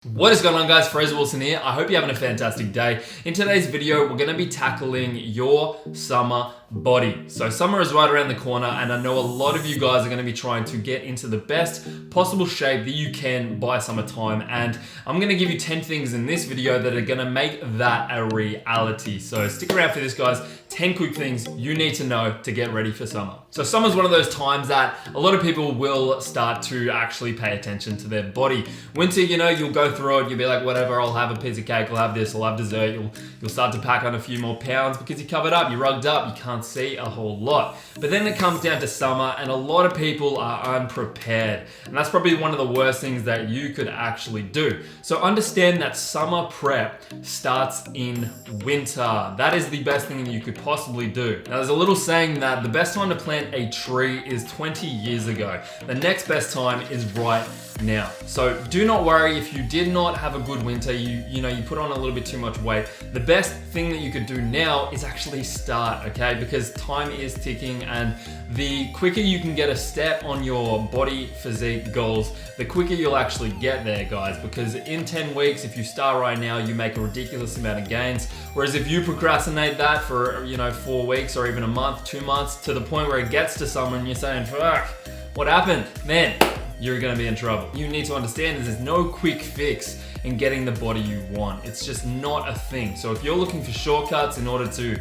What is going on, guys? Fraser here. I hope you're having a fantastic day. In today's video, we're going to be tackling your summer body. So summer is right around the corner, and I know a lot of you guys are going to be trying to get into the best possible shape that you can by summertime. And I'm going to give you 10 things in this video that are going to make that a reality. So stick around for this, guys. 10 quick things you need to know to get ready for summer. So summer's one of those times that a lot of people will start to actually pay attention to their body. Winter, you'll go through it, you'll be like, whatever, I'll have a piece of cake, I'll have this, I'll have dessert. You'll start to pack on a few more pounds because you're covered up, you're rugged up, you can't see a whole lot. But then it comes down to summer and a lot of people are unprepared. And that's probably one of the worst things that you could actually do. So understand that summer prep starts in winter. That is the best thing that you could possibly do. Now, there's a little saying that the best time to plant a tree is 20 years ago. The next best time is right now. So do not worry if you did not have a good winter, you put on a little bit too much weight. The best thing that you could do now is actually start, okay? Because time is ticking, and the quicker you can get a step on your body physique goals, the quicker you'll actually get there, guys. Because in 10 weeks, if you start right now, you make a ridiculous amount of gains. Whereas if you procrastinate that for 4 weeks or even a month, 2 months, to the point where it gets to summer and you're saying, fuck, what happened? Man, you're gonna be in trouble. You need to understand that there's no quick fix in getting the body you want. It's just not a thing. So if you're looking for shortcuts in order to,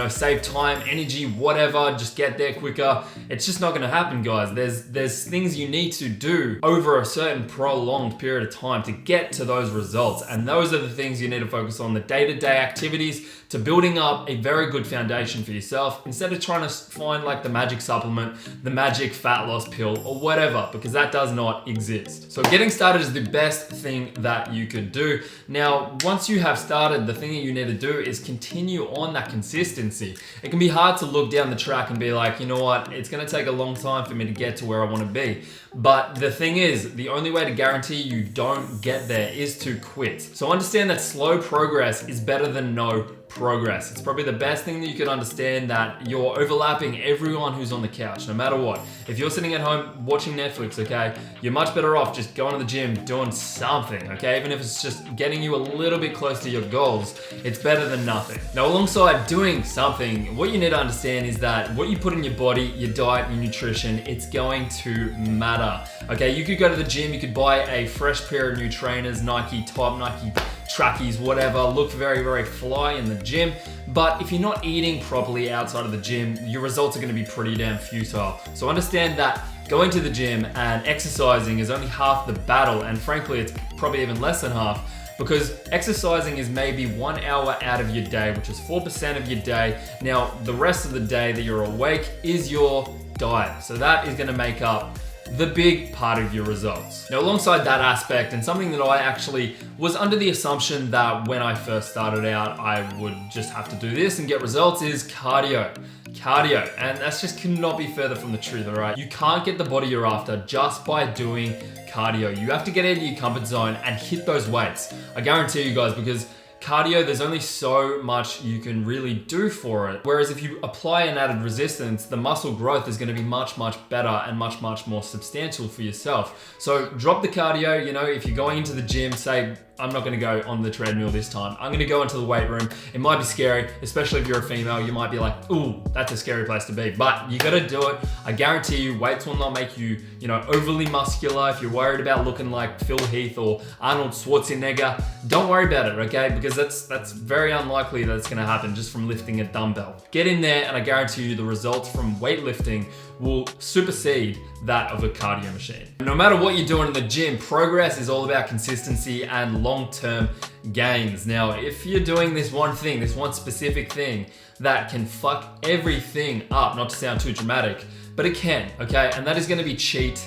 save time, energy, whatever, just get there quicker, it's just not gonna happen, guys. There's things you need to do over a certain prolonged period of time to get to those results. And those are the things you need to focus on, the day-to-day activities, to building up a very good foundation for yourself, instead of trying to find like the magic supplement, the magic fat loss pill, or whatever, because that does not exist. So getting started is the best thing that you could do. Now, once you have started, the thing that you need to do is continue on that consistency. It can be hard to look down the track and be like, you know what, it's gonna take a long time for me to get to where I wanna be. But the thing is, the only way to guarantee you don't get there is to quit. So understand that slow progress is better than no progress. It's probably the best thing that you could understand, that you're overlapping everyone who's on the couch, no matter what. If you're sitting at home watching Netflix, okay, you're much better off just going to the gym, doing something, okay? Even if it's just getting you a little bit close to your goals, it's better than nothing. Now, alongside doing something, what you need to understand is that what you put in your body, your diet, your nutrition, it's going to matter, okay? You could go to the gym, you could buy a fresh pair of new trainers, Nike top, Nike trackies, whatever, look very, very fly in the gym. But if you're not eating properly outside of the gym, your results are gonna be pretty damn futile. So understand that going to the gym and exercising is only half the battle, and frankly, it's probably even less than half, because exercising is maybe 1 hour out of your day, which is 4% of your day. Now, the rest of the day that you're awake is your diet. So that is gonna make up the big part of your results. Now, alongside that aspect, and something that I actually was under the assumption that when I first started out, I would just have to do this and get results, is cardio. Cardio, and that's just cannot be further from the truth, all right? You can't get the body you're after just by doing cardio. You have to get out of your comfort zone and hit those weights. I guarantee you guys, because cardio, there's only so much you can really do for it. Whereas if you apply an added resistance, the muscle growth is gonna be much, much better and much, much more substantial for yourself. So drop the cardio, if you're going into the gym, say, I'm not gonna go on the treadmill this time. I'm gonna go into the weight room. It might be scary, especially if you're a female. You might be like, ooh, that's a scary place to be. But you gotta do it. I guarantee you, weights will not make you, overly muscular. If you're worried about looking like Phil Heath or Arnold Schwarzenegger, don't worry about it, okay? Because that's very unlikely that it's gonna happen just from lifting a dumbbell. Get in there, and I guarantee you the results from weightlifting will supersede that of a cardio machine. No matter what you're doing in the gym, progress is all about consistency and long-term gains. Now, if you're doing this one thing, this one specific thing that can fuck everything up, not to sound too dramatic, but it can, okay? And that is gonna be cheat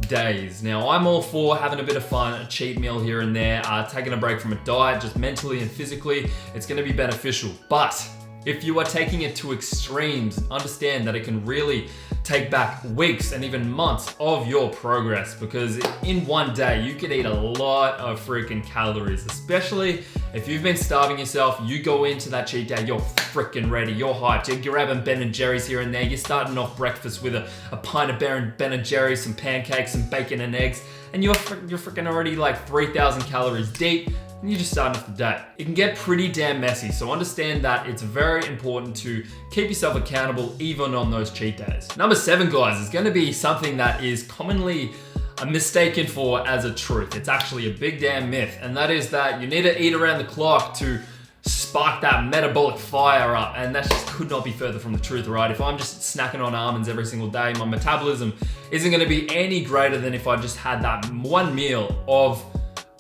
days. Now, I'm all for having a bit of fun, a cheat meal here and there, taking a break from a diet, just mentally and physically, it's gonna be beneficial. But if you are taking it to extremes, understand that it can really take back weeks and even months of your progress, because in one day you could eat a lot of freaking calories, especially if you've been starving yourself. You go into that cheat day, you're freaking ready, you're hyped, you're grabbing Ben & Jerry's here and there, you're starting off breakfast with a pint of Ben & Jerry's, some pancakes, some bacon and eggs. and you're freaking already like 3,000 calories deep, and you're just starting off the day. It can get pretty damn messy, so understand that it's very important to keep yourself accountable even on those cheat days. Number 7, guys, is gonna be something that is commonly mistaken for as a truth. It's actually a big damn myth, and that is that you need to eat around the clock to spark that metabolic fire up, and that just could not be further from the truth, right? If I'm just snacking on almonds every single day, my metabolism isn't gonna be any greater than if I just had that one meal of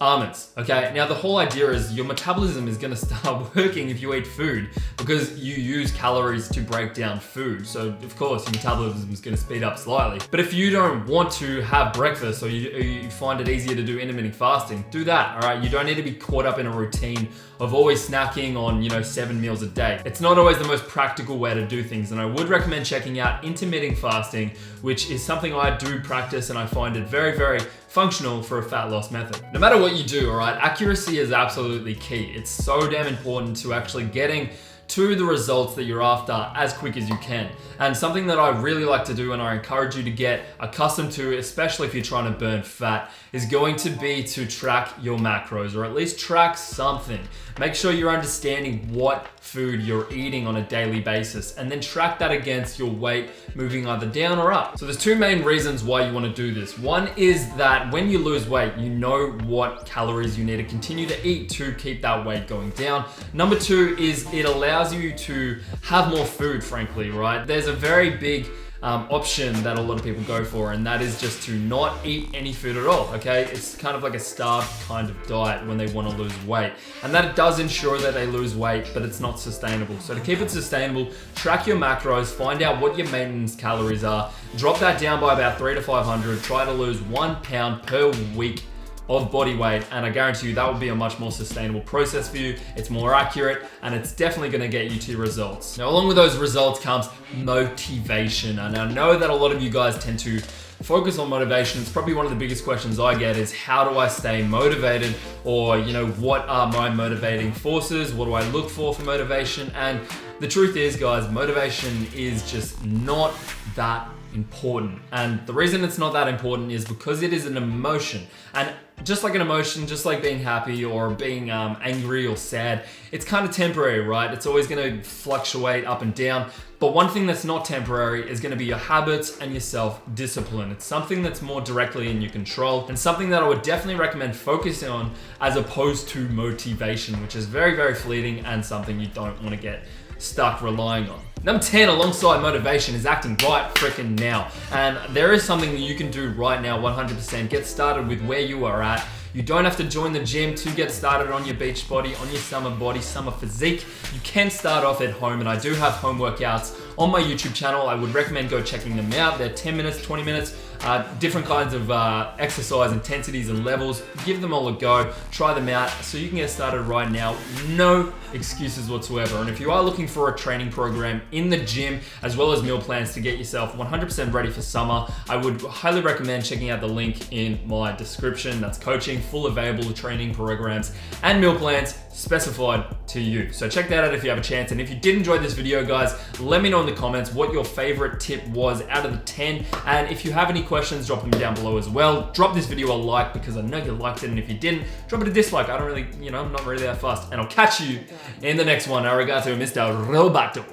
almonds, okay? Now the whole idea is your metabolism is gonna start working if you eat food because you use calories to break down food. So of course your metabolism is gonna speed up slightly. But if you don't want to have breakfast or you find it easier to do intermittent fasting, do that, all right? You don't need to be caught up in a routine of always snacking on, 7 meals a day. It's not always the most practical way to do things, and I would recommend checking out intermittent fasting, which is something I do practice, and I find it very, very functional for a fat loss method. No matter what you do, all right, accuracy is absolutely key. It's so damn important to actually getting to the results that you're after as quick as you can. And something that I really like to do and I encourage you to get accustomed to, especially if you're trying to burn fat, is going to be to track your macros, or at least track something. Make sure you're understanding what food you're eating on a daily basis, and then track that against your weight moving either down or up. So there's 2 main reasons why you want to do this. One is that when you lose weight, you know what calories you need to continue to eat to keep that weight going down. Number 2 is it allows you to have more food, frankly, right? There's a very big option that a lot of people go for, and that is just to not eat any food at all, okay? It's kind of like a starved kind of diet when they want to lose weight. And that does ensure that they lose weight, but it's not sustainable. So to keep it sustainable, track your macros, find out what your maintenance calories are, drop that down by about 300 to 500, try to lose 1 pound per week of body weight, and I guarantee you that will be a much more sustainable process for you. It's more accurate, and it's definitely gonna get you to your results. Now, along with those results comes motivation. And I know that a lot of you guys tend to focus on motivation. It's probably one of the biggest questions I get is how do I stay motivated? Or, what are my motivating forces? What do I look for motivation? And the truth is, guys, motivation is just not that important. And the reason it's not that important is because it is an emotion. And just like an emotion, just like being happy or being angry or sad, it's kind of temporary, right? It's always gonna fluctuate up and down. But one thing that's not temporary is gonna be your habits and your self-discipline. It's something that's more directly in your control, and something that I would definitely recommend focusing on as opposed to motivation, which is very, very fleeting and something you don't wanna get stuck relying on. Number 10, alongside motivation, is acting right freaking now. And there is something that you can do right now, 100%. Get started with where you are at. You don't have to join the gym to get started on your beach body, on your summer body, summer physique. You can start off at home, and I do have home workouts on my YouTube channel. I would recommend go checking them out. They're 10 minutes, 20 minutes, different kinds of exercise intensities and levels. Give them all a go, try them out so you can get started right now. No excuses whatsoever. And if you are looking for a training program in the gym, as well as meal plans to get yourself 100% ready for summer, I would highly recommend checking out the link in my description. That's coaching, full available training programs, and meal plans specified to you. So check that out if you have a chance. And if you did enjoy this video, guys, let me know in the comments what your favorite tip was out of the 10. And if you have any questions, drop them down below as well. Drop this video a like because I know you liked it. And if you didn't, drop it a dislike. I don't really, I'm not really that fast. And I'll catch you in the next one. Arigato, Mr. Roboto.